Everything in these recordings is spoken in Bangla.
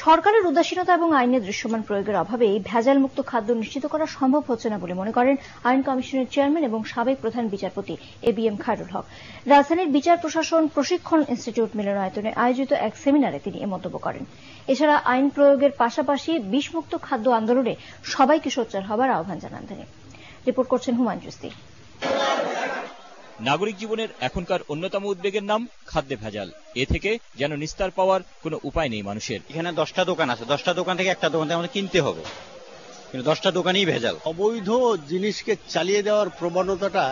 সরকারের উদাসীনতা এবং আইনের দৃশ্যমান প্রয়োগের অভাবে ভেজাল মুক্ত খাদ্য নিশ্চিত করা সম্ভব হচ্ছে না বলে মনে করেন আইন কমিশনের চেয়ারম্যান এবং সাবেক প্রধান বিচারপতি এবিএম খায়রুল হক। রাজধানীর বিচার প্রশাসন প্রশিক্ষণ ইনস্টিটিউট মিলনায়তনে আয়োজিত এক সেমিনারে তিনি এ মন্তব্য করেন। এছাড়া আইন প্রয়োগের পাশাপাশি বিষমুক্ত খাদ্য আন্দোলনে সবাইকে সোচ্চার হবার আহ্বান জানান তিনি। রিপোর্ট করছেন হুমায়ুন চিশতি। নাগরিক জীবনের এখনকার অন্যতম উদ্বেগের নাম খাদ্যে ভেজাল। এ থেকে যেন নিস্তার পাওয়ার কোনো উপায় নেই মানুষের। এখানে 10টা দোকান আছে, 10টা দোকান থেকে একটা দোকান থেকে আমাদের কিনতে হবে, কিন্তু 10টা দোকানই ভেজাল। অবৈধ জিনিসকে চালিয়ে দেওয়ার প্রবণতাটা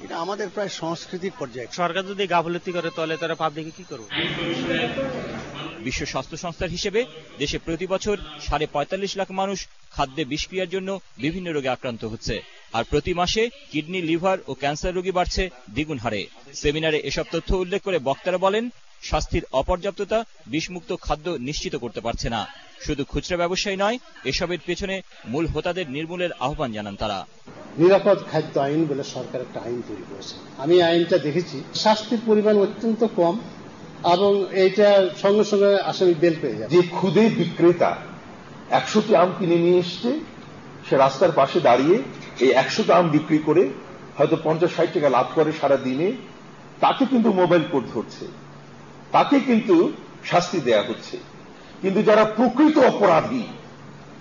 এটা আমাদের প্রায় সংস্কৃতির পর্যায়ে। সরকার যদি গাফলতি করে তাহলে তারা পাবলিকে কি করবে? বিশ্ব স্বাস্থ্য সংস্থার হিসেবে দেশে প্রতি বছর 45.5 লাখ মানুষ খাদ্যে বিষক্রিয়ার জন্য বিভিন্ন রোগে আক্রান্ত হচ্ছে, আর প্রতি মাসে কিডনি, লিভার ও ক্যান্সার রোগী বাড়ছে দ্বিগুণ হারে। সেমিনারে এসব তথ্য উল্লেখ করে বক্তারা বলেন, স্বাস্থ্যের অপর্যাপ্ততা বিষমুক্ত খাদ্য নিশ্চিত করতে পারছে না। শুধু খুচরা ব্যবসায়ী নয়, এসবের পেছনে মূল হোতাদের নির্মূলের আহ্বান জানান তারা। নিরাপদ খাদ্য আইন বলে সরকার একটা আইন তৈরি করেছে। আমি আইনটা দেখেছি, শাস্তির পরিমাণ অত্যন্ত কম এবং এইটা সঙ্গে সঙ্গে আসামি বেল পেয়ে যায়। যে খুদে বিক্রেতা 100টি আম কিনে নিয়ে এসছে, সে রাস্তার পাশে দাঁড়িয়ে এই 100টা আম বিক্রি করে হয়তো 50-60 টাকা লাভ করে সারা দিনে, তাকে কিন্তু মোবাইল কোড ধরছে, তাকে কিন্তু শাস্তি দেয়া হচ্ছে। কিন্তু যারা প্রকৃত অপরাধী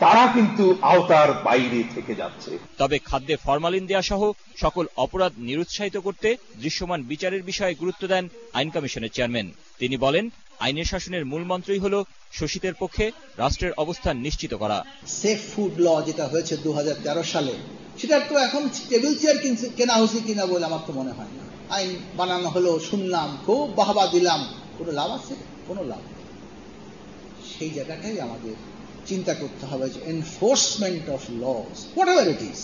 তারা কিন্তু আওতার বাইরে থেকে যাচ্ছে। তবে খাদ্যে ফরমালিন দেয়া সহ সকল অপরাধ নিরুৎসাহিত করতে দৃশ্যমান বিচারের বিষয়ে গুরুত্ব দেন আইন কমিশনের চেয়ারম্যান। তিনি বলেন, আইনের শাসনের মূল মন্ত্রই হল শোষিতের পক্ষে রাষ্ট্রের অবস্থান নিশ্চিত করা। সেফ ফুড ল যেটা হয়েছে 2013 সালে, সেটা তো এখন টেবিল চেয়ার কেনা হয়েছে কিনা বলে আমার তো মনে হয় না। আইন বানানো হলো, শুনলাম, খুব বাহবা দিলাম, কোনো লাভ আছে? কোনো লাভ নেই। সেই জায়গাটাই আমাদের চিন্তা করতে হবে যে enforcement of laws, whatever it is,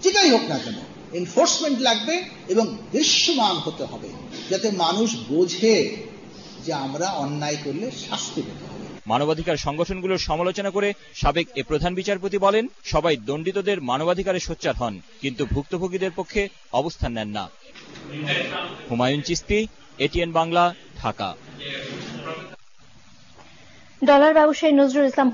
যেটাই হোক না কেন এনফোর্সমেন্ট লাগবে এবং দৃশ্যমান হতে হবে, যাতে মানুষ বোঝে যে আমরা অন্যায় করলে শাস্তি পেতে হবে। মানবাধিকার সংগঠনগুলোর সমালোচনা করে সাবেক এ প্রধান বিচারপতি বলেন, সবাই দণ্ডিতদের মানবাধিকারে সোচ্চার হন, কিন্তু ভুক্তভোগীদের পক্ষে অবস্থান নেন না। হুমায়ুন চিশতি, এটিএন বাংলা, ঢাকা। ডলার ব্যবসায়ী নজরুল ইসলাম